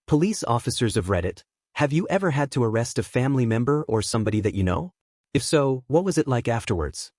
Police officers of Reddit, have you ever had to arrest a family member or somebody that you know? If so, what was it like afterwards?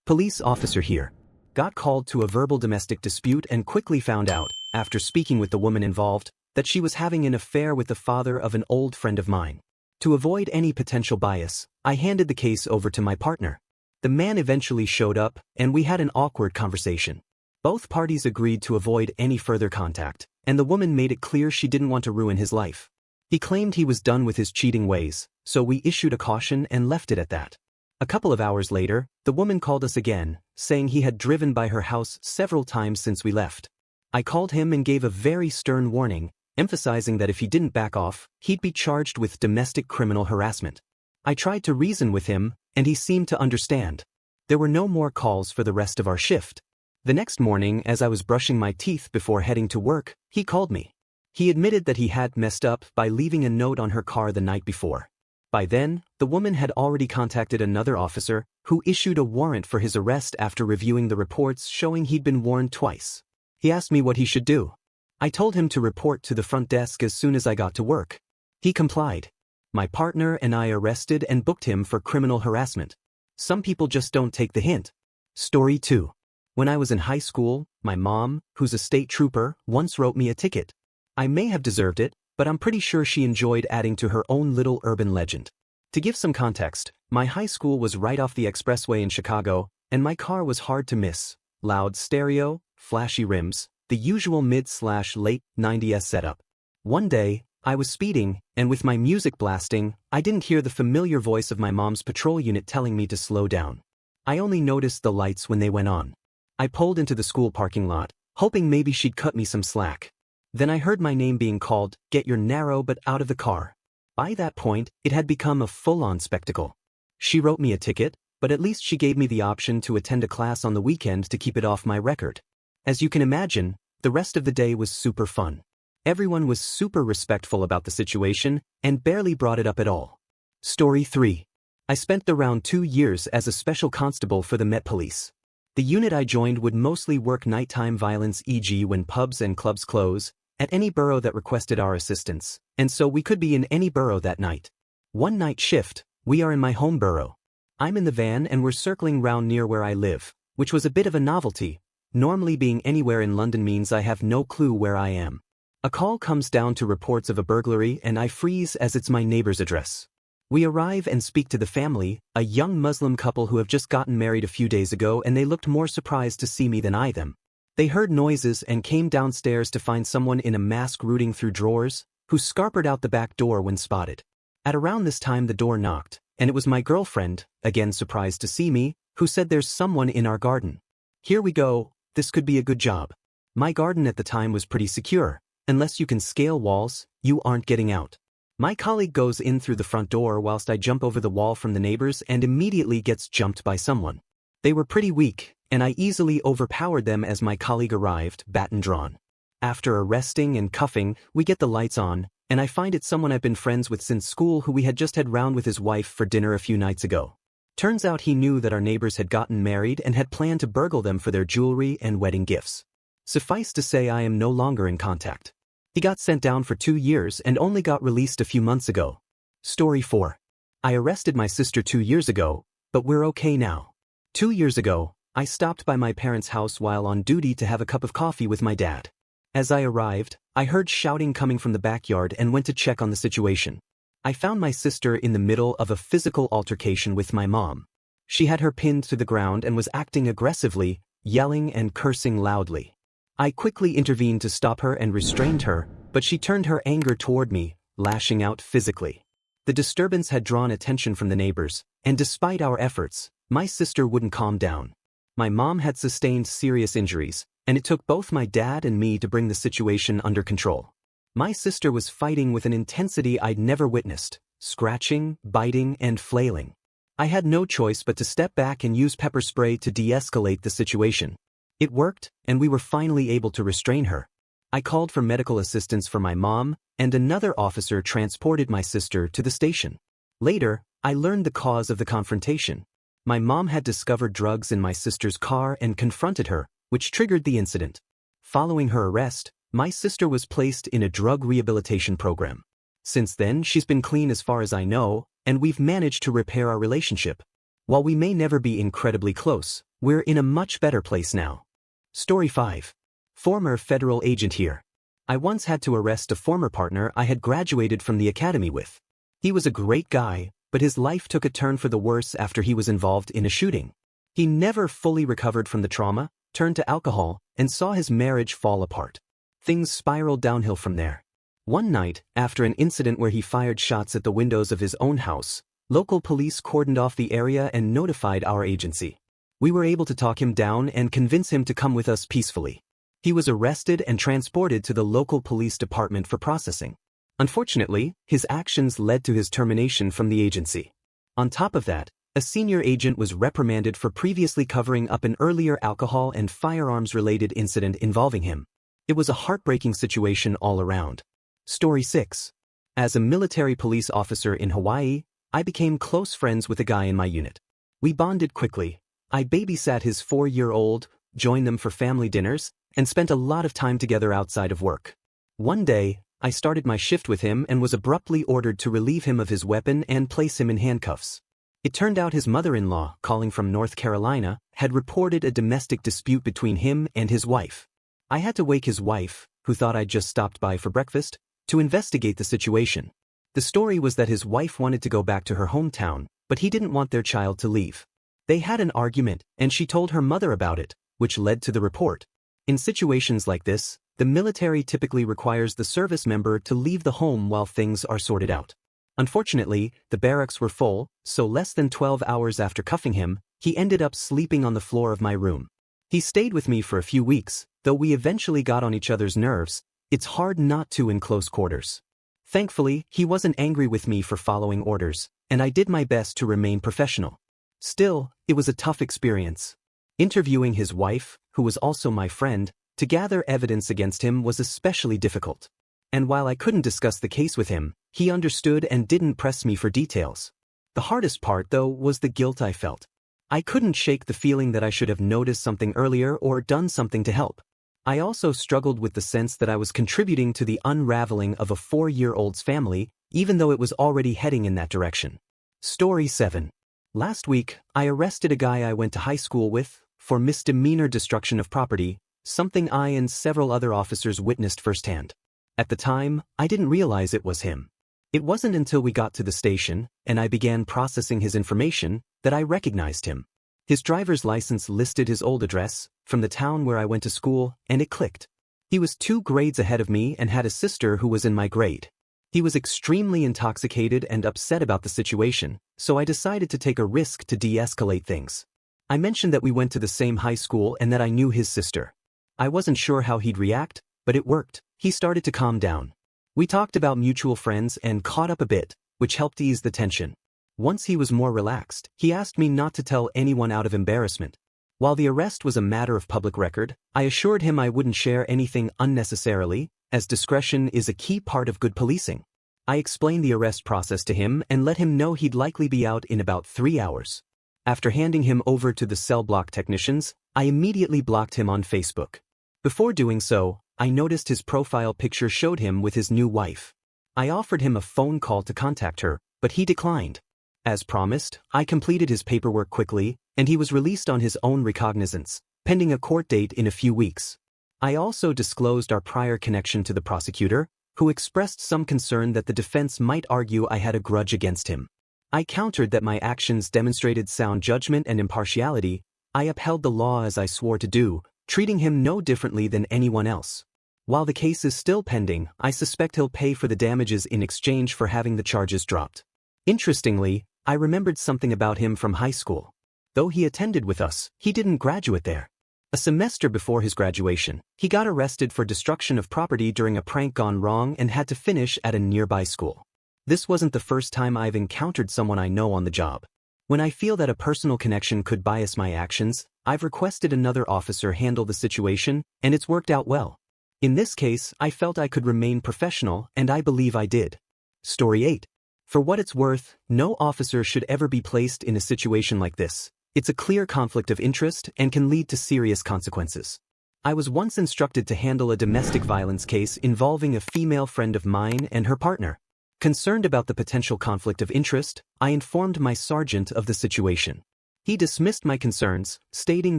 Police officer here. Got called to a verbal domestic dispute and quickly found out, after speaking with the woman involved, that she was having an affair with the father of an old friend of mine. To avoid any potential bias, I handed the case over to my partner. The man eventually showed up, and we had an awkward conversation. Both parties agreed to avoid any further contact, and the woman made it clear she didn't want to ruin his life. He claimed he was done with his cheating ways, so we issued a caution and left it at that. A couple of hours later, the woman called us again, saying he had driven by her house several times since we left. I called him and gave a very stern warning, emphasizing that if he didn't back off, he'd be charged with domestic criminal harassment. I tried to reason with him, and he seemed to understand. There were no more calls for the rest of our shift. The next morning, as I was brushing my teeth before heading to work, he called me. He admitted that he had messed up by leaving a note on her car the night before. By then, the woman had already contacted another officer, who issued a warrant for his arrest after reviewing the reports showing he'd been warned twice. He asked me what he should do. I told him to report to the front desk as soon as I got to work. He complied. My partner and I arrested and booked him for criminal harassment. Some people just don't take the hint. Story 2. When I was in high school, my mom, who's a state trooper, once wrote me a ticket. I may have deserved it, but I'm pretty sure she enjoyed adding to her own little urban legend. To give some context, my high school was right off the expressway in Chicago, and my car was hard to miss. Loud stereo, flashy rims, the usual mid/late 90s setup. One day, I was speeding, and with my music blasting, I didn't hear the familiar voice of my mom's patrol unit telling me to slow down. I only noticed the lights when they went on. I pulled into the school parking lot, hoping maybe she'd cut me some slack. Then I heard my name being called, "Get your narrow butt out of the car." By that point, it had become a full-on spectacle. She wrote me a ticket, but at least she gave me the option to attend a class on the weekend to keep it off my record. As you can imagine, the rest of the day was super fun. Everyone was super respectful about the situation and barely brought it up at all. Story 3. I spent around 2 years as a special constable for the Met Police. The unit I joined would mostly work nighttime violence, e.g. when pubs and clubs close, at any borough that requested our assistance, and so we could be in any borough that night. One night shift, we are in my home borough. I'm in the van and we're circling round near where I live, which was a bit of a novelty. Normally being anywhere in London means I have no clue where I am. A call comes down to reports of a burglary and I freeze as it's my neighbor's address. We arrive and speak to the family, a young Muslim couple who have just gotten married a few days ago, and they looked more surprised to see me than I them. They heard noises and came downstairs to find someone in a mask rooting through drawers, who scarpered out the back door when spotted. At around this time the door knocked, and it was my girlfriend, again surprised to see me, who said there's someone in our garden. Here we go, this could be a good job. My garden at the time was pretty secure. Unless you can scale walls, you aren't getting out. My colleague goes in through the front door whilst I jump over the wall from the neighbors and immediately gets jumped by someone. They were pretty weak, and I easily overpowered them as my colleague arrived, baton drawn. After arresting and cuffing, we get the lights on, and I find it's someone I've been friends with since school who we had just had round with his wife for dinner a few nights ago. Turns out he knew that our neighbors had gotten married and had planned to burgle them for their jewelry and wedding gifts. Suffice to say I am no longer in contact. He got sent down for 2 years and only got released a few months ago. Story 4. I arrested my sister 2 years ago, but we're okay now. 2 years ago, I stopped by my parents' house while on duty to have a cup of coffee with my dad. As I arrived, I heard shouting coming from the backyard and went to check on the situation. I found my sister in the middle of a physical altercation with my mom. She had her pinned to the ground and was acting aggressively, yelling and cursing loudly. I quickly intervened to stop her and restrained her, but she turned her anger toward me, lashing out physically. The disturbance had drawn attention from the neighbors, and despite our efforts, my sister wouldn't calm down. My mom had sustained serious injuries, and it took both my dad and me to bring the situation under control. My sister was fighting with an intensity I'd never witnessed, scratching, biting, and flailing. I had no choice but to step back and use pepper spray to de-escalate the situation. It worked, and we were finally able to restrain her. I called for medical assistance for my mom, and another officer transported my sister to the station. Later, I learned the cause of the confrontation. My mom had discovered drugs in my sister's car and confronted her, which triggered the incident. Following her arrest, My sister was placed in a drug rehabilitation program. Since then, she's been clean as far as I know, and we've managed to repair our relationship. While we may never be incredibly close, we're in a much better place now. Story 5. Former federal agent here. I once had to arrest a former partner I had graduated from the academy with. He was a great guy, but his life took a turn for the worse after he was involved in a shooting. He never fully recovered from the trauma, turned to alcohol, and saw his marriage fall apart. Things spiraled downhill from there. One night, after an incident where he fired shots at the windows of his own house, local police cordoned off the area and notified our agency. We were able to talk him down and convince him to come with us peacefully. He was arrested and transported to the local police department for processing. Unfortunately, his actions led to his termination from the agency. On top of that, a senior agent was reprimanded for previously covering up an earlier alcohol and firearms-related incident involving him. It was a heartbreaking situation all around. Story 6. As a military police officer in Hawaii, I became close friends with a guy in my unit. We bonded quickly. I babysat his 4-year-old, joined them for family dinners, and spent a lot of time together outside of work. One day, I started my shift with him and was abruptly ordered to relieve him of his weapon and place him in handcuffs. It turned out his mother-in-law, calling from North Carolina, had reported a domestic dispute between him and his wife. I had to wake his wife, who thought I'd just stopped by for breakfast, to investigate the situation. The story was that his wife wanted to go back to her hometown, but he didn't want their child to leave. They had an argument, and she told her mother about it, which led to the report. In situations like this, the military typically requires the service member to leave the home while things are sorted out. Unfortunately, the barracks were full, so less than 12 hours after cuffing him, he ended up sleeping on the floor of my room. He stayed with me for a few weeks, though we eventually got on each other's nerves. It's hard not to in close quarters. Thankfully, he wasn't angry with me for following orders, and I did my best to remain professional. Still, it was a tough experience. Interviewing his wife, who was also my friend, to gather evidence against him was especially difficult. And while I couldn't discuss the case with him, he understood and didn't press me for details. The hardest part, though, was the guilt I felt. I couldn't shake the feeling that I should have noticed something earlier or done something to help. I also struggled with the sense that I was contributing to the unraveling of a 4-year-old's family, even though it was already heading in that direction. Story 7. Last week, I arrested a guy I went to high school with for misdemeanor destruction of property, something I and several other officers witnessed firsthand. At the time, I didn't realize it was him. It wasn't until we got to the station, and I began processing his information, that I recognized him. His driver's license listed his old address, from the town where I went to school, and it clicked. He was 2 grades ahead of me and had a sister who was in my grade. He was extremely intoxicated and upset about the situation, so I decided to take a risk to de-escalate things. I mentioned that we went to the same high school and that I knew his sister. I wasn't sure how he'd react, but it worked. He started to calm down. We talked about mutual friends and caught up a bit, which helped ease the tension. Once he was more relaxed, he asked me not to tell anyone out of embarrassment. While the arrest was a matter of public record, I assured him I wouldn't share anything unnecessarily, as discretion is a key part of good policing. I explained the arrest process to him and let him know he'd likely be out in about 3 hours. After handing him over to the cell block technicians, I immediately blocked him on Facebook. Before doing so, I noticed his profile picture showed him with his new wife. I offered him a phone call to contact her, but he declined. As promised, I completed his paperwork quickly, and he was released on his own recognizance, pending a court date in a few weeks. I also disclosed our prior connection to the prosecutor, who expressed some concern that the defense might argue I had a grudge against him. I countered that my actions demonstrated sound judgment and impartiality. I upheld the law as I swore to do, treating him no differently than anyone else. While the case is still pending, I suspect he'll pay for the damages in exchange for having the charges dropped. Interestingly, I remembered something about him from high school. Though he attended with us, he didn't graduate there. A semester before his graduation, he got arrested for destruction of property during a prank gone wrong and had to finish at a nearby school. This wasn't the first time I've encountered someone I know on the job. When I feel that a personal connection could bias my actions, I've requested another officer handle the situation, and it's worked out well. In this case, I felt I could remain professional, and I believe I did. Story 8. For what it's worth, no officer should ever be placed in a situation like this. It's a clear conflict of interest and can lead to serious consequences. I was once instructed to handle a domestic violence case involving a female friend of mine and her partner. Concerned about the potential conflict of interest, I informed my sergeant of the situation. He dismissed my concerns, stating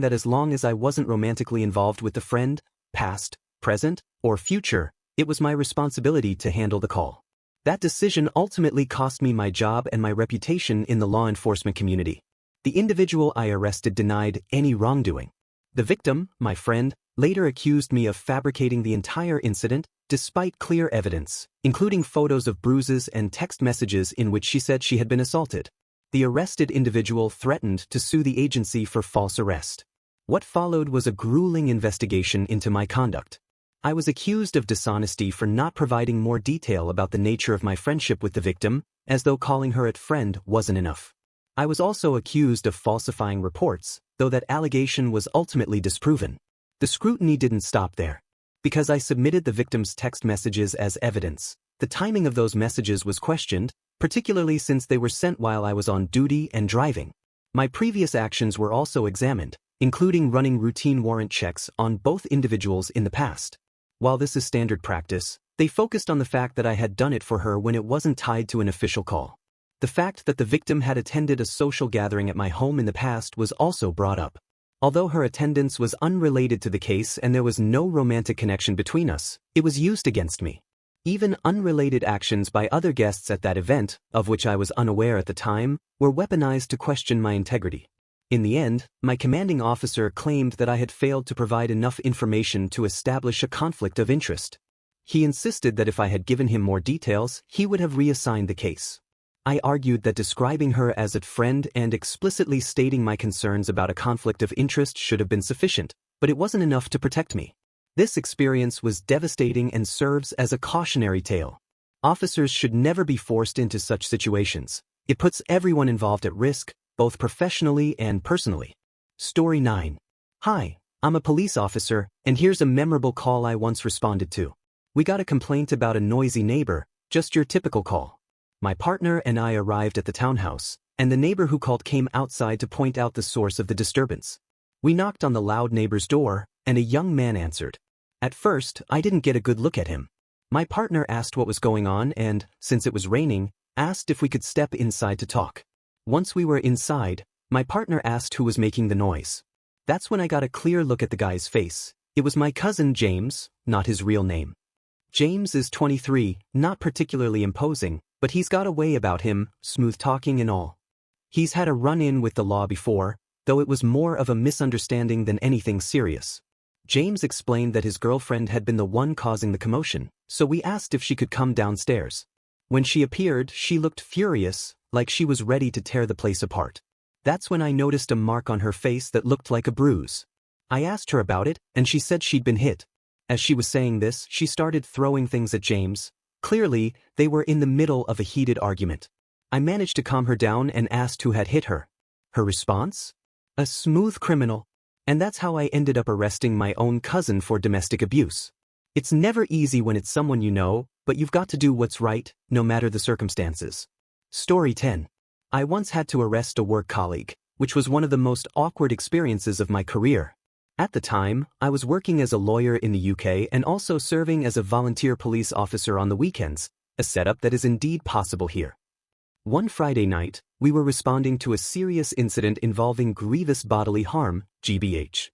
that as long as I wasn't romantically involved with the friend, past, present, or future, it was my responsibility to handle the call. That decision ultimately cost me my job and my reputation in the law enforcement community. The individual I arrested denied any wrongdoing. The victim, my friend, later accused me of fabricating the entire incident, despite clear evidence, including photos of bruises and text messages in which she said she had been assaulted. The arrested individual threatened to sue the agency for false arrest. What followed was a grueling investigation into my conduct. I was accused of dishonesty for not providing more detail about the nature of my friendship with the victim, as though calling her a friend wasn't enough. I was also accused of falsifying reports, though that allegation was ultimately disproven. The scrutiny didn't stop there. Because I submitted the victim's text messages as evidence, the timing of those messages was questioned, particularly since they were sent while I was on duty and driving. My previous actions were also examined, including running routine warrant checks on both individuals in the past. While this is standard practice, they focused on the fact that I had done it for her when it wasn't tied to an official call. The fact that the victim had attended a social gathering at my home in the past was also brought up. Although her attendance was unrelated to the case and there was no romantic connection between us, it was used against me. Even unrelated actions by other guests at that event, of which I was unaware at the time, were weaponized to question my integrity. In the end, my commanding officer claimed that I had failed to provide enough information to establish a conflict of interest. He insisted that if I had given him more details, he would have reassigned the case. I argued that describing her as a friend and explicitly stating my concerns about a conflict of interest should have been sufficient, but it wasn't enough to protect me. This experience was devastating and serves as a cautionary tale. Officers should never be forced into such situations. It puts everyone involved at risk, both professionally and personally. Story 9. Hi, I'm a police officer, and here's a memorable call I once responded to. We got a complaint about a noisy neighbor, just your typical call. My partner and I arrived at the townhouse, and the neighbor who called came outside to point out the source of the disturbance. We knocked on the loud neighbor's door, and a young man answered. At first, I didn't get a good look at him. My partner asked what was going on and, since it was raining, asked if we could step inside to talk. Once we were inside, my partner asked who was making the noise. That's when I got a clear look at the guy's face. It was my cousin James, not his real name. James is 23, not particularly imposing, but he's got a way about him, smooth talking and all. He's had a run-in with the law before, though it was more of a misunderstanding than anything serious. James explained that his girlfriend had been the one causing the commotion, so we asked if she could come downstairs. When she appeared, she looked furious, like she was ready to tear the place apart. That's when I noticed a mark on her face that looked like a bruise. I asked her about it, and she said she'd been hit. As she was saying this, she started throwing things at James. Clearly, they were in the middle of a heated argument. I managed to calm her down and asked who had hit her. Her response? A smooth criminal. And that's how I ended up arresting my own cousin for domestic abuse. It's never easy when it's someone you know, but you've got to do what's right, no matter the circumstances. Story 10. I once had to arrest a work colleague, which was one of the most awkward experiences of my career. At the time, I was working as a lawyer in the UK and also serving as a volunteer police officer on the weekends, a setup that is indeed possible here. One Friday night, we were responding to a serious incident involving grievous bodily harm, GBH.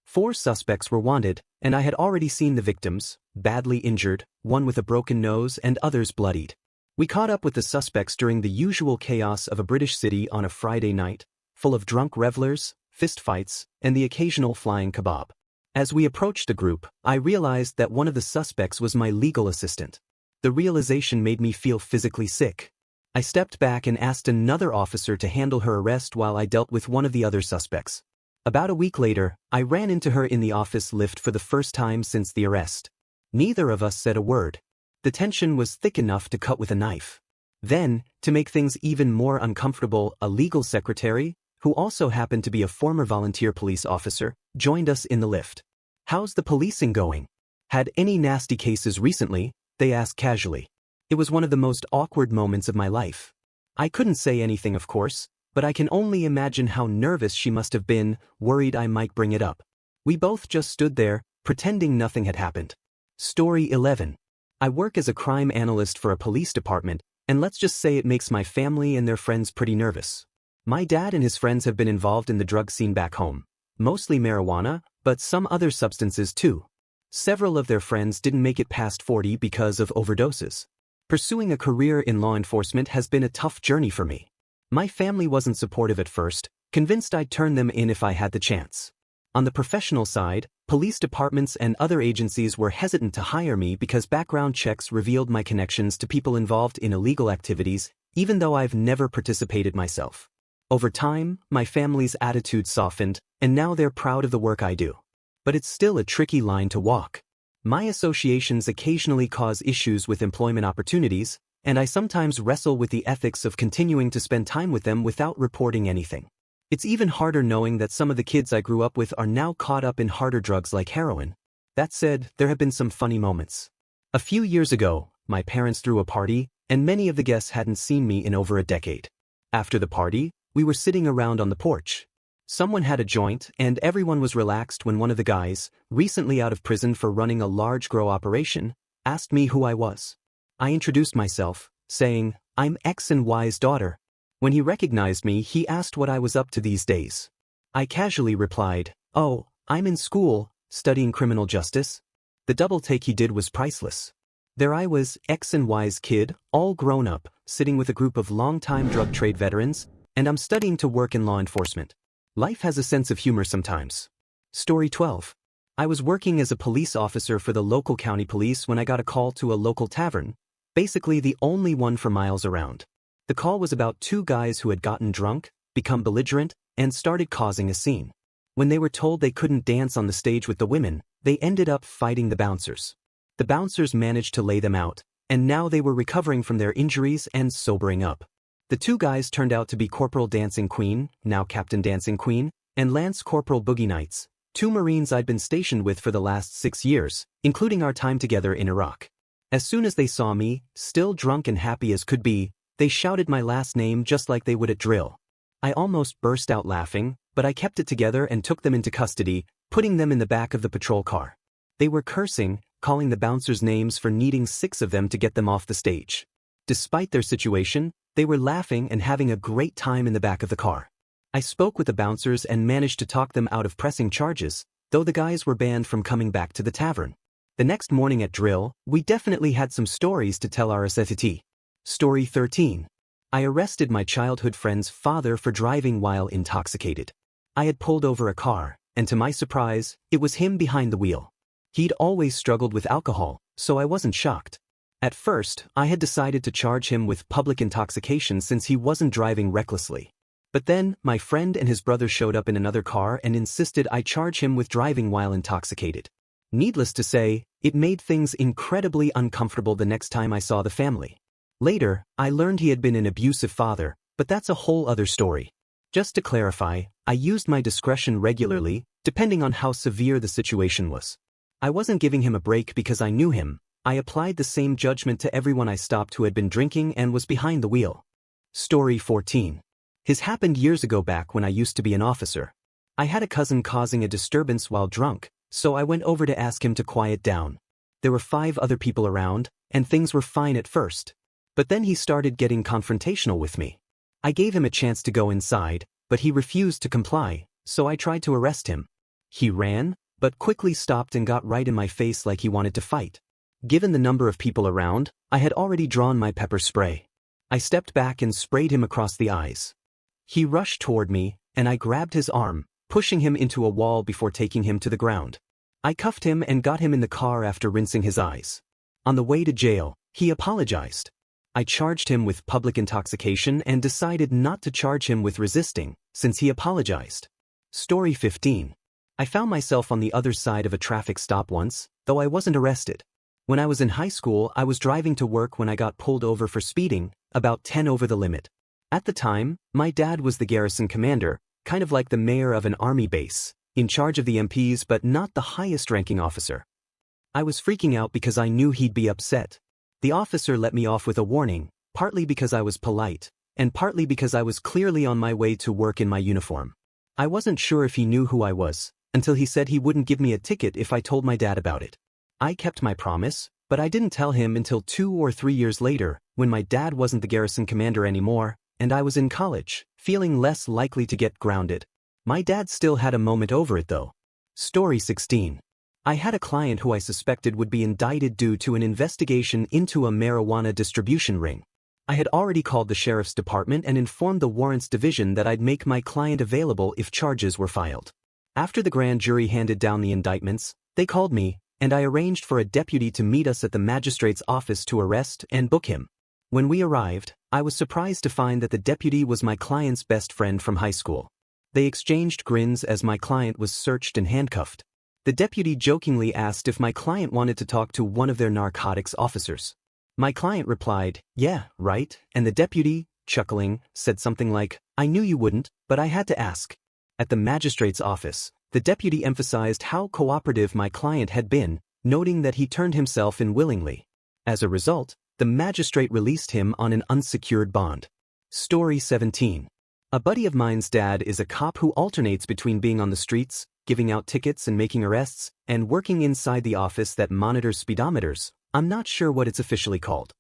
4 suspects were wanted, and I had already seen the victims, badly injured, one with a broken nose and others bloodied. We caught up with the suspects during the usual chaos of a British city on a Friday night, full of drunk revelers, fistfights, and the occasional flying kebab. As we approached the group, I realized that one of the suspects was my legal assistant. The realization made me feel physically sick. I stepped back and asked another officer to handle her arrest while I dealt with one of the other suspects. About a week later, I ran into her in the office lift for the first time since the arrest. Neither of us said a word. The tension was thick enough to cut with a knife. Then, to make things even more uncomfortable, a legal secretary, who also happened to be a former volunteer police officer, joined us in the lift. "How's the policing going? Had any nasty cases recently?" they asked casually. It was one of the most awkward moments of my life. I couldn't say anything, of course, but I can only imagine how nervous she must have been, worried I might bring it up. We both just stood there, pretending nothing had happened. Story 11. I work as a crime analyst for a police department, and let's just say it makes my family and their friends pretty nervous. My dad and his friends have been involved in the drug scene back home. Mostly marijuana, but some other substances too. Several of their friends didn't make it past 40 because of overdoses. Pursuing a career in law enforcement has been a tough journey for me. My family wasn't supportive at first, convinced I'd turn them in if I had the chance. On the professional side, police departments and other agencies were hesitant to hire me because background checks revealed my connections to people involved in illegal activities, even though I've never participated myself. Over time, my family's attitude softened, and now they're proud of the work I do. But it's still a tricky line to walk. My associations occasionally cause issues with employment opportunities, and I sometimes wrestle with the ethics of continuing to spend time with them without reporting anything. It's even harder knowing that some of the kids I grew up with are now caught up in harder drugs like heroin. That said, there have been some funny moments. A few years ago, my parents threw a party, and many of the guests hadn't seen me in over a decade. After the party, we were sitting around on the porch. Someone had a joint, and everyone was relaxed when one of the guys, recently out of prison for running a large grow operation, asked me who I was. I introduced myself, saying, "I'm X and Y's daughter." When he recognized me, he asked what I was up to these days. I casually replied, "Oh, I'm in school, studying criminal justice." The double take he did was priceless. There I was, X and Y's kid, all grown up, sitting with a group of long-time drug trade veterans, and I'm studying to work in law enforcement. Life has a sense of humor sometimes. Story 12. I was working as a police officer for the local county police when I got a call to a local tavern, basically the only one for miles around. The call was about two guys who had gotten drunk, become belligerent, and started causing a scene. When they were told they couldn't dance on the stage with the women, they ended up fighting the bouncers. The bouncers managed to lay them out, and now they were recovering from their injuries and sobering up. The two guys turned out to be Corporal Dancing Queen, now Captain Dancing Queen, and Lance Corporal Boogie Nights, two Marines I'd been stationed with for the last 6 years, including our time together in Iraq. As soon as they saw me, still drunk and happy as could be, they shouted my last name just like they would at drill. I almost burst out laughing, but I kept it together and took them into custody, putting them in the back of the patrol car. They were cursing, calling the bouncers names for needing 6 of them to get them off the stage. Despite their situation, they were laughing and having a great time in the back of the car. I spoke with the bouncers and managed to talk them out of pressing charges, though the guys were banned from coming back to the tavern. The next morning at drill, we definitely had some stories to tell our SFT. Story 13. I arrested my childhood friend's father for driving while intoxicated. I had pulled over a car, and to my surprise, it was him behind the wheel. He'd always struggled with alcohol, so I wasn't shocked. At first, I had decided to charge him with public intoxication since he wasn't driving recklessly. But then, my friend and his brother showed up in another car and insisted I charge him with driving while intoxicated. Needless to say, it made things incredibly uncomfortable the next time I saw the family. Later, I learned he had been an abusive father, but that's a whole other story. Just to clarify, I used my discretion regularly, depending on how severe the situation was. I wasn't giving him a break because I knew him. I applied the same judgment to everyone I stopped who had been drinking and was behind the wheel. Story 14. His happened years ago back when I used to be an officer. I had a cousin causing a disturbance while drunk, so I went over to ask him to quiet down. There were 5 other people around, and things were fine at first. But then he started getting confrontational with me. I gave him a chance to go inside, but he refused to comply, so I tried to arrest him. He ran, but quickly stopped and got right in my face like he wanted to fight. Given the number of people around, I had already drawn my pepper spray. I stepped back and sprayed him across the eyes. He rushed toward me, and I grabbed his arm, pushing him into a wall before taking him to the ground. I cuffed him and got him in the car after rinsing his eyes. On the way to jail, he apologized. I charged him with public intoxication and decided not to charge him with resisting, since he apologized. Story 15. I found myself on the other side of a traffic stop once, though I wasn't arrested. When I was in high school, I was driving to work when I got pulled over for speeding, about 10 over the limit. At the time, my dad was the garrison commander, kind of like the mayor of an army base, in charge of the MPs but not the highest-ranking officer. I was freaking out because I knew he'd be upset. The officer let me off with a warning, partly because I was polite, and partly because I was clearly on my way to work in my uniform. I wasn't sure if he knew who I was, until he said he wouldn't give me a ticket if I told my dad about it. I kept my promise, but I didn't tell him until 2 or 3 years later, when my dad wasn't the garrison commander anymore, and I was in college, feeling less likely to get grounded. My dad still had a moment over it though. Story 16. I had a client who I suspected would be indicted due to an investigation into a marijuana distribution ring. I had already called the sheriff's department and informed the warrants division that I'd make my client available if charges were filed. After the grand jury handed down the indictments, they called me, and I arranged for a deputy to meet us at the magistrate's office to arrest and book him. When we arrived, I was surprised to find that the deputy was my client's best friend from high school. They exchanged grins as my client was searched and handcuffed. The deputy jokingly asked if my client wanted to talk to one of their narcotics officers. My client replied, "Yeah, right," and the deputy, chuckling, said something like, "I knew you wouldn't, but I had to ask." At the magistrate's office, the deputy emphasized how cooperative my client had been, noting that he turned himself in willingly. As a result, the magistrate released him on an unsecured bond. Story 17. A buddy of mine's dad is a cop who alternates between being on the streets, giving out tickets and making arrests, and working inside the office that monitors speedometers. I'm not sure what it's officially called.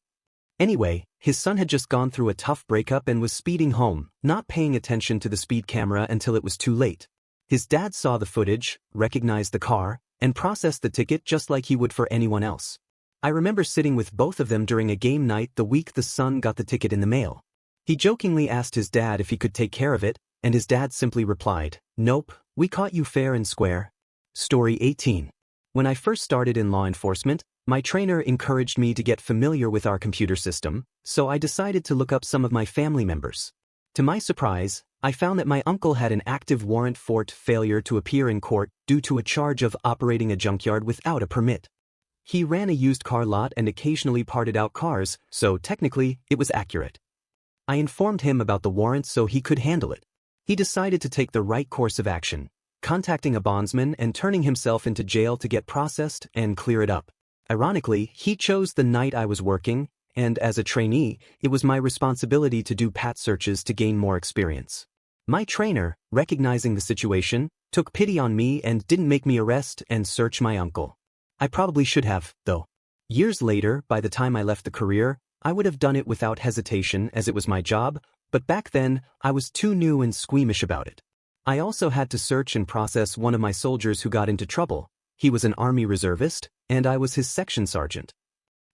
Anyway, his son had just gone through a tough breakup and was speeding home, not paying attention to the speed camera until it was too late. His dad saw the footage, recognized the car, and processed the ticket just like he would for anyone else. I remember sitting with both of them during a game night the week the son got the ticket in the mail. He jokingly asked his dad if he could take care of it, and his dad simply replied, "Nope, we caught you fair and square." Story 18. When I first started in law enforcement, my trainer encouraged me to get familiar with our computer system, so I decided to look up some of my family members. To my surprise, I found that my uncle had an active warrant for failure to appear in court due to a charge of operating a junkyard without a permit. He ran a used car lot and occasionally parted out cars, so technically, it was accurate. I informed him about the warrant so he could handle it. He decided to take the right course of action, contacting a bondsman and turning himself into jail to get processed and clear it up. Ironically, he chose the night I was working, and as a trainee, it was my responsibility to do pat searches to gain more experience. My trainer, recognizing the situation, took pity on me and didn't make me arrest and search my uncle. I probably should have, though. Years later, by the time I left the career, I would have done it without hesitation as it was my job, but back then, I was too new and squeamish about it. I also had to search and process one of my soldiers who got into trouble. He was an Army reservist, and I was his section sergeant.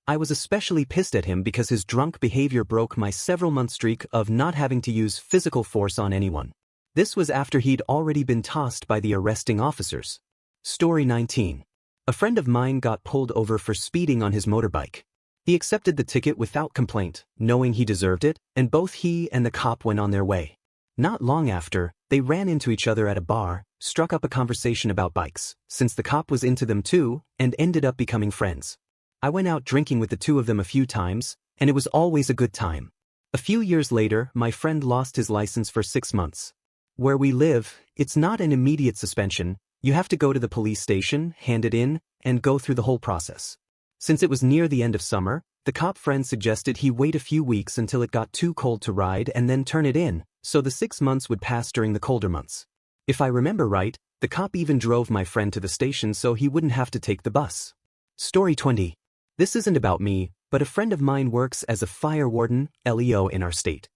I was especially pissed at him because his drunk behavior broke my several-month streak of not having to use physical force on anyone. This was after he'd already been tossed by the arresting officers. Story 19. A friend of mine got pulled over for speeding on his motorbike. He accepted the ticket without complaint, knowing he deserved it, and both he and the cop went on their way. Not long after, they ran into each other at a bar, struck up a conversation about bikes, since the cop was into them too, and ended up becoming friends. I went out drinking with the two of them a few times, and it was always a good time. A few years later, my friend lost his license for 6 months. Where we live, it's not an immediate suspension. You have to go to the police station, hand it in, and go through the whole process. Since it was near the end of summer, the cop friend suggested he wait a few weeks until it got too cold to ride and then turn it in, so the 6 months would pass during the colder months. If I remember right, the cop even drove my friend to the station so he wouldn't have to take the bus. Story 20. This isn't about me, but a friend of mine works as a fire warden, LEO, in our state.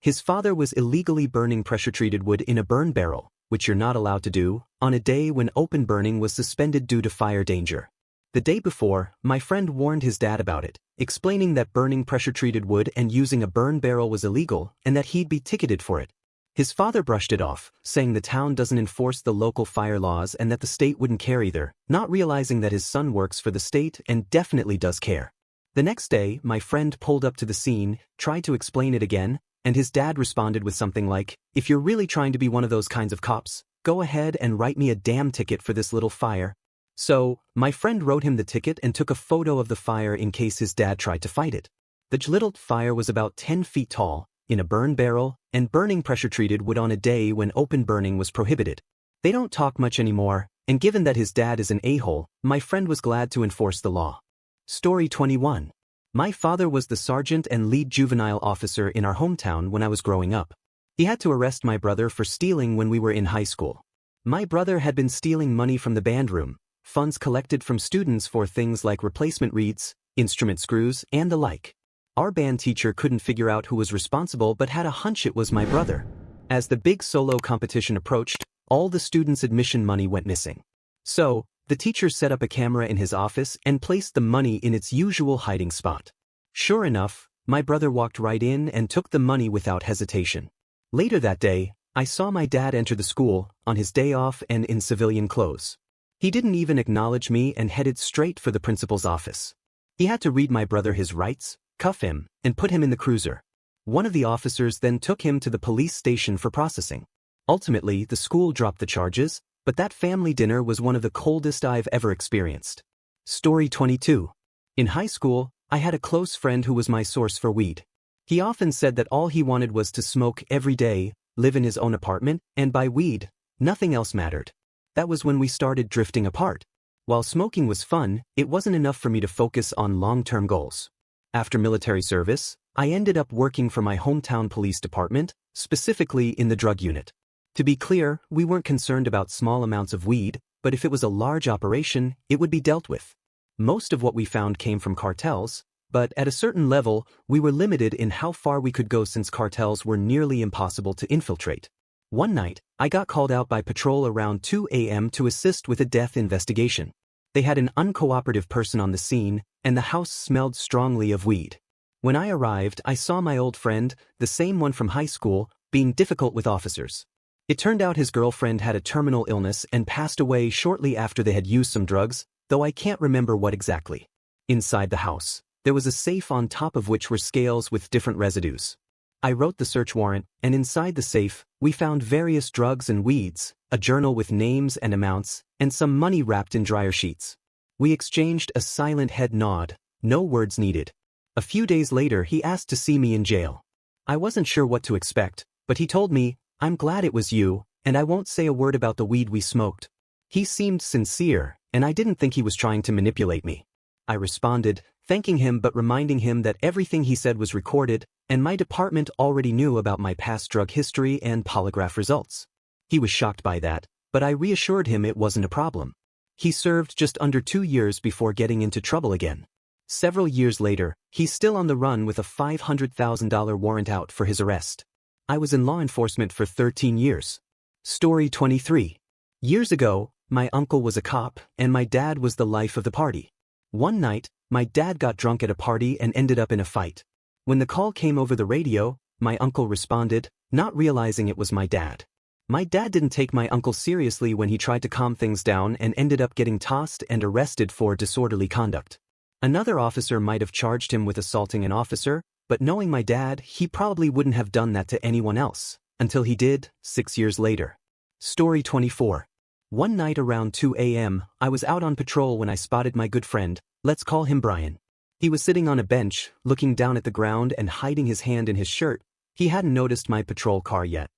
His father was illegally burning pressure-treated wood in a burn barrel, which you're not allowed to do, on a day when open burning was suspended due to fire danger. The day before, my friend warned his dad about it, explaining that burning pressure-treated wood and using a burn barrel was illegal and that he'd be ticketed for it. His father brushed it off, saying the town doesn't enforce the local fire laws and that the state wouldn't care either, not realizing that his son works for the state and definitely does care. The next day, my friend pulled up to the scene, tried to explain it again, and his dad responded with something like, "If you're really trying to be one of those kinds of cops, go ahead and write me a damn ticket for this little fire." So, my friend wrote him the ticket and took a photo of the fire in case his dad tried to fight it. The little fire was about 10 feet tall, in a burn barrel, and burning pressure-treated wood on a day when open burning was prohibited. They don't talk much anymore, and given that his dad is an a-hole, my friend was glad to enforce the law. Story 21. My father was the sergeant and lead juvenile officer in our hometown when I was growing up. He had to arrest my brother for stealing when we were in high school. My brother had been stealing money from the band room, funds collected from students for things like replacement reeds, instrument screws, and the like. Our band teacher couldn't figure out who was responsible but had a hunch it was my brother. As the big solo competition approached, all the students' admission money went missing. So, the teacher set up a camera in his office and placed the money in its usual hiding spot. Sure enough, my brother walked right in and took the money without hesitation. Later that day, I saw my dad enter the school, on his day off and in civilian clothes. He didn't even acknowledge me and headed straight for the principal's office. He had to read my brother his rights, cuff him, and put him in the cruiser. One of the officers then took him to the police station for processing. Ultimately, the school dropped the charges, but that family dinner was one of the coldest I've ever experienced. Story 22. In high school, I had a close friend who was my source for weed. He often said that all he wanted was to smoke every day, live in his own apartment, and buy weed. Nothing else mattered. That was when we started drifting apart. While smoking was fun, it wasn't enough for me to focus on long-term goals. After military service, I ended up working for my hometown police department, specifically in the drug unit. To be clear, we weren't concerned about small amounts of weed, but if it was a large operation, it would be dealt with. Most of what we found came from cartels, but at a certain level, we were limited in how far we could go since cartels were nearly impossible to infiltrate. One night, I got called out by patrol around 2 a.m. to assist with a death investigation. They had an uncooperative person on the scene, and the house smelled strongly of weed. When I arrived, I saw my old friend, the same one from high school, being difficult with officers. It turned out his girlfriend had a terminal illness and passed away shortly after they had used some drugs, though I can't remember what exactly. Inside the house, there was a safe on top of which were scales with different residues. I wrote the search warrant, and inside the safe, we found various drugs and weeds, a journal with names and amounts, and some money wrapped in dryer sheets. We exchanged a silent head nod, no words needed. A few days later he asked to see me in jail. I wasn't sure what to expect, but he told me, "I'm glad it was you, and I won't say a word about the weed we smoked." He seemed sincere, and I didn't think he was trying to manipulate me. I responded, thanking him but reminding him that everything he said was recorded, and my department already knew about my past drug history and polygraph results. He was shocked by that, but I reassured him it wasn't a problem. He served just under 2 years before getting into trouble again. Several years later, he's still on the run with a $500,000 warrant out for his arrest. I was in law enforcement for 13 years. Story 23. Years ago, my uncle was a cop, and my dad was the life of the party. One night, my dad got drunk at a party and ended up in a fight. When the call came over the radio, my uncle responded, not realizing it was my dad. My dad didn't take my uncle seriously when he tried to calm things down and ended up getting tossed and arrested for disorderly conduct. Another officer might have charged him with assaulting an officer, but knowing my dad, he probably wouldn't have done that to anyone else, until he did, 6 years later. Story 24. One night around 2 a.m., I was out on patrol when I spotted my good friend, let's call him Brian. He was sitting on a bench, looking down at the ground and hiding his hand in his shirt. He hadn't noticed my patrol car yet.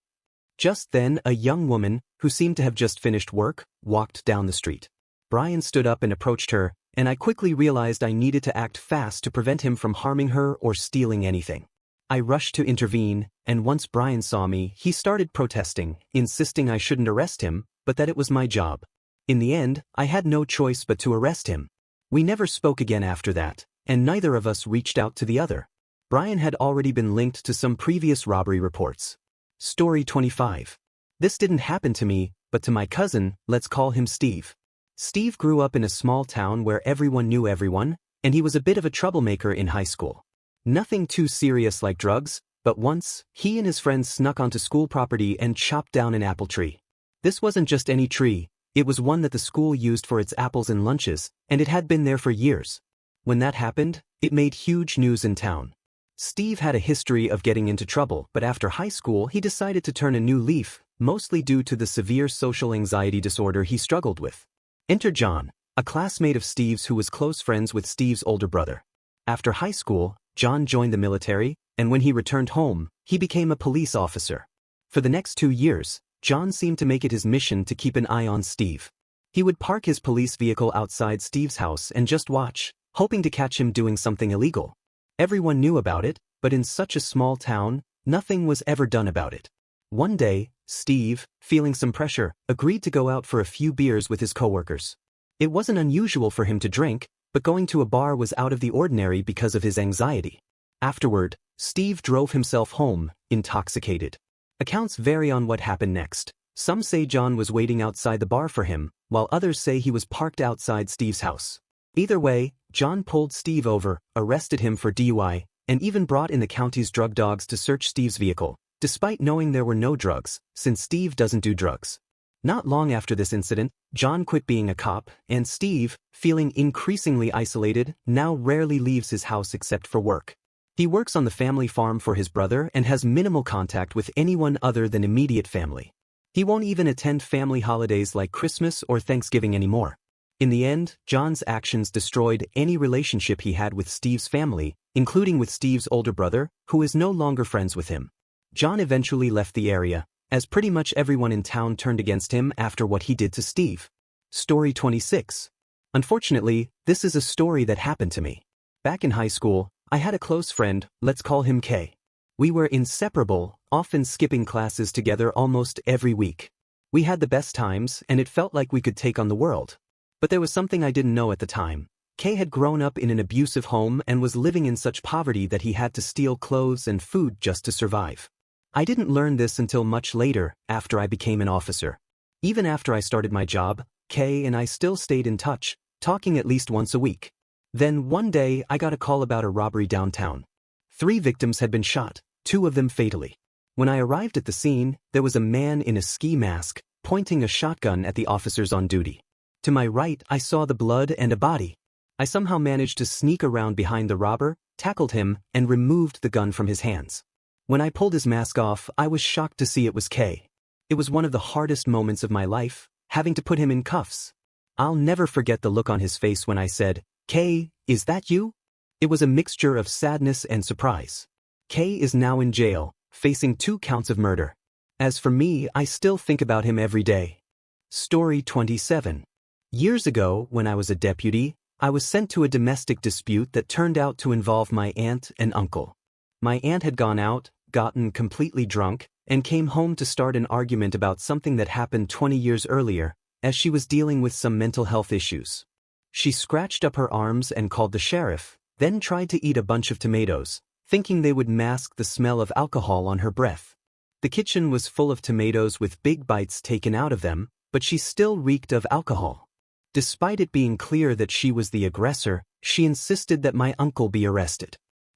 Just then, a young woman, who seemed to have just finished work, walked down the street. Brian stood up and approached her, and I quickly realized I needed to act fast to prevent him from harming her or stealing anything. I rushed to intervene, and once Brian saw me, he started protesting, insisting I shouldn't arrest him, but that it was my job. In the end, I had no choice but to arrest him. We never spoke again after that, and neither of us reached out to the other. Brian had already been linked to some previous robbery reports. Story 25. This didn't happen to me, but to my cousin, let's call him Steve. Steve grew up in a small town where everyone knew everyone, and he was a bit of a troublemaker in high school. Nothing too serious like drugs, but once, he and his friends snuck onto school property and chopped down an apple tree. This wasn't just any tree, it was one that the school used for its apples and lunches, and it had been there for years. When that happened, it made huge news in town. Steve had a history of getting into trouble, but after high school he decided to turn a new leaf, mostly due to the severe social anxiety disorder he struggled with. Enter John, a classmate of Steve's who was close friends with Steve's older brother. After high school, John joined the military, and when he returned home, he became a police officer. For the next 2 years, John seemed to make it his mission to keep an eye on Steve. He would park his police vehicle outside Steve's house and just watch, hoping to catch him doing something illegal. Everyone knew about it, but in such a small town, nothing was ever done about it. One day, Steve, feeling some pressure, agreed to go out for a few beers with his coworkers. It wasn't unusual for him to drink, but going to a bar was out of the ordinary because of his anxiety. Afterward, Steve drove himself home, intoxicated. Accounts vary on what happened next. Some say John was waiting outside the bar for him, while others say he was parked outside Steve's house. Either way, John pulled Steve over, arrested him for DUI, and even brought in the county's drug dogs to search Steve's vehicle, despite knowing there were no drugs, since Steve doesn't do drugs. Not long after this incident, John quit being a cop, and Steve, feeling increasingly isolated, now rarely leaves his house except for work. He works on the family farm for his brother and has minimal contact with anyone other than immediate family. He won't even attend family holidays like Christmas or Thanksgiving anymore. In the end, John's actions destroyed any relationship he had with Steve's family, including with Steve's older brother, who is no longer friends with him. John eventually left the area, as pretty much everyone in town turned against him after what he did to Steve. Story 26. Unfortunately, this is a story that happened to me. Back in high school, I had a close friend, let's call him K. We were inseparable, often skipping classes together almost every week. We had the best times, and it felt like we could take on the world. But there was something I didn't know at the time. K had grown up in an abusive home and was living in such poverty that he had to steal clothes and food just to survive. I didn't learn this until much later, after I became an officer. Even after I started my job, K and I still stayed in touch, talking at least once a week. Then one day I got a call about a robbery downtown. 3 victims had been shot, 2 of them fatally. When I arrived at the scene, there was a man in a ski mask, pointing a shotgun at the officers on duty. To my right, I saw the blood and a body. I somehow managed to sneak around behind the robber, tackled him, and removed the gun from his hands. When I pulled his mask off, I was shocked to see it was K. It was one of the hardest moments of my life, having to put him in cuffs. I'll never forget the look on his face when I said, "K, is that you?" It was a mixture of sadness and surprise. K is now in jail, facing 2 counts of murder. As for me, I still think about him every day. Story 27. Years ago, when I was a deputy, I was sent to a domestic dispute that turned out to involve my aunt and uncle. My aunt had gone out, gotten completely drunk, and came home to start an argument about something that happened 20 years earlier, as she was dealing with some mental health issues. She scratched up her arms and called the sheriff, then tried to eat a bunch of tomatoes, thinking they would mask the smell of alcohol on her breath. The kitchen was full of tomatoes with big bites taken out of them, but she still reeked of alcohol. Despite it being clear that she was the aggressor, she insisted that my uncle be arrested.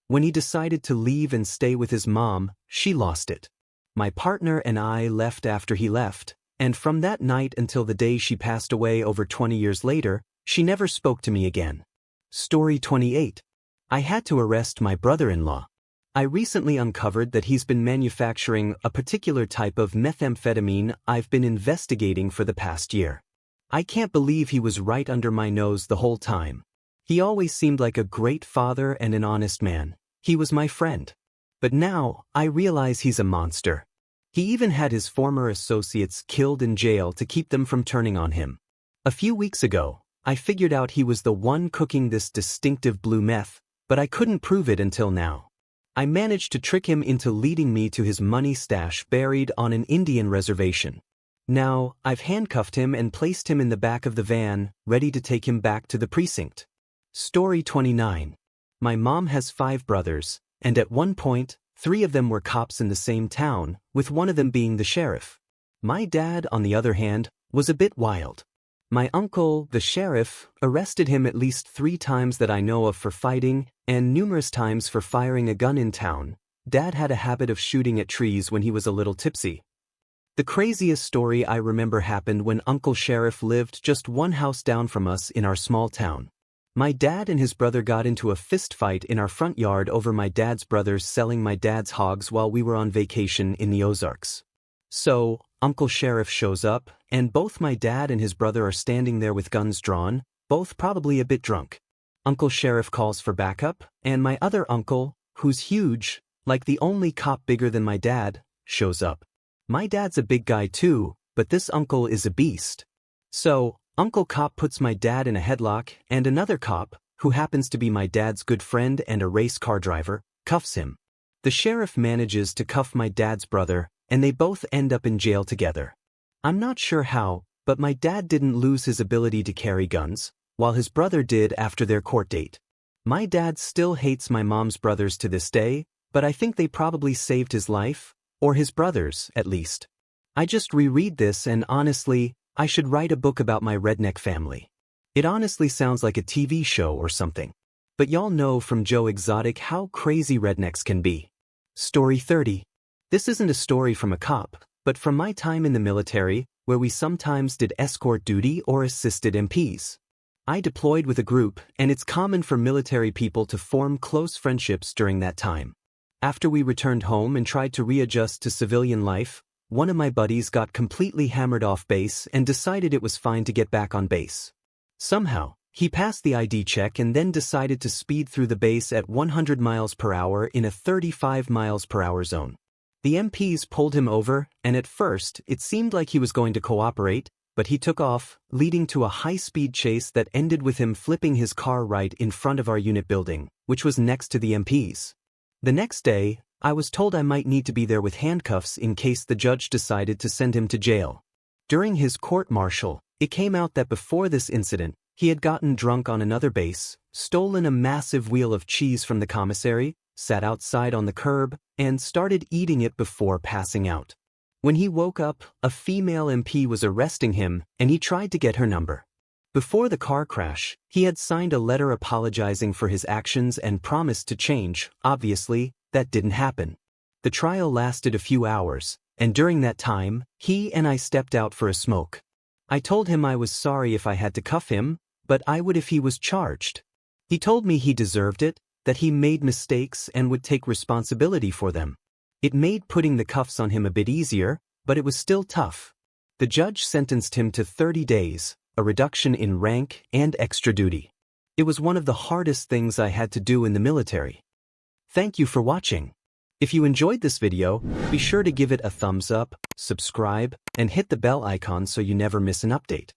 When he decided to leave and stay with his mom, she lost it. My partner and I left after he left, and from that night until the day she passed away over 20 years later, she never spoke to me again. Story 28. I had to arrest my brother-in-law. I recently uncovered that he's been manufacturing a particular type of methamphetamine I've been investigating for the past year. I can't believe he was right under my nose the whole time. He always seemed like a great father and an honest man. He was my friend. But now, I realize he's a monster. He even had his former associates killed in jail to keep them from turning on him. A few weeks ago, I figured out he was the one cooking this distinctive blue meth, but I couldn't prove it until now. I managed to trick him into leading me to his money stash buried on an Indian reservation. Now, I've handcuffed him and placed him in the back of the van, ready to take him back to the precinct. Story 29. My mom has 5 brothers, and at one point, 3 of them were cops in the same town, with one of them being the sheriff. My dad, on the other hand, was a bit wild. My uncle, the sheriff, arrested him at least 3 times that I know of for fighting, and numerous times for firing a gun in town. Dad had a habit of shooting at trees when he was a little tipsy. The craziest story I remember happened when Uncle Sheriff lived just 1 house down from us in our small town. My dad and his brother got into a fist fight in our front yard over my dad's brothers selling my dad's hogs while we were on vacation in the Ozarks. So, Uncle Sheriff shows up, and both my dad and his brother are standing there with guns drawn, both probably a bit drunk. Uncle Sheriff calls for backup, and my other uncle, who's huge, like the only cop bigger than my dad, shows up. My dad's a big guy too, but this uncle is a beast. So, Uncle Cop puts my dad in a headlock, and another cop, who happens to be my dad's good friend and a race car driver, cuffs him. The sheriff manages to cuff my dad's brother, and they both end up in jail together. I'm not sure how, but my dad didn't lose his ability to carry guns, while his brother did after their court date. My dad still hates my mom's brothers to this day, but I think they probably saved his life, or his brother's, at least. I just reread this and honestly, I should write a book about my redneck family. It honestly sounds like a TV show or something. But y'all know from Joe Exotic how crazy rednecks can be. Story 30. This isn't a story from a cop, but from my time in the military, where we sometimes did escort duty or assisted MPs. I deployed with a group, and it's common for military people to form close friendships during that time. After we returned home and tried to readjust to civilian life, one of my buddies got completely hammered off base and decided it was fine to get back on base. Somehow, he passed the ID check and then decided to speed through the base at 100 miles per hour in a 35 miles per hour zone. The MPs pulled him over, and at first, it seemed like he was going to cooperate, but he took off, leading to a high-speed chase that ended with him flipping his car right in front of our unit building, which was next to the MPs. The next day, I was told I might need to be there with handcuffs in case the judge decided to send him to jail. During his court-martial, it came out that before this incident, he had gotten drunk on another base, stolen a massive wheel of cheese from the commissary, sat outside on the curb, and started eating it before passing out. When he woke up, a female MP was arresting him, and he tried to get her number. Before the car crash, he had signed a letter apologizing for his actions and promised to change. Obviously, that didn't happen. The trial lasted a few hours, and during that time, he and I stepped out for a smoke. I told him I was sorry if I had to cuff him, but I would if he was charged. He told me he deserved it, that he made mistakes and would take responsibility for them. It made putting the cuffs on him a bit easier, but it was still tough. The judge sentenced him to 30 days, a reduction in rank and extra duty. It was one of the hardest things I had to do in the military. Thank you for watching. If you enjoyed this video, be sure to give it a thumbs up, subscribe, and hit the bell icon so you never miss an update.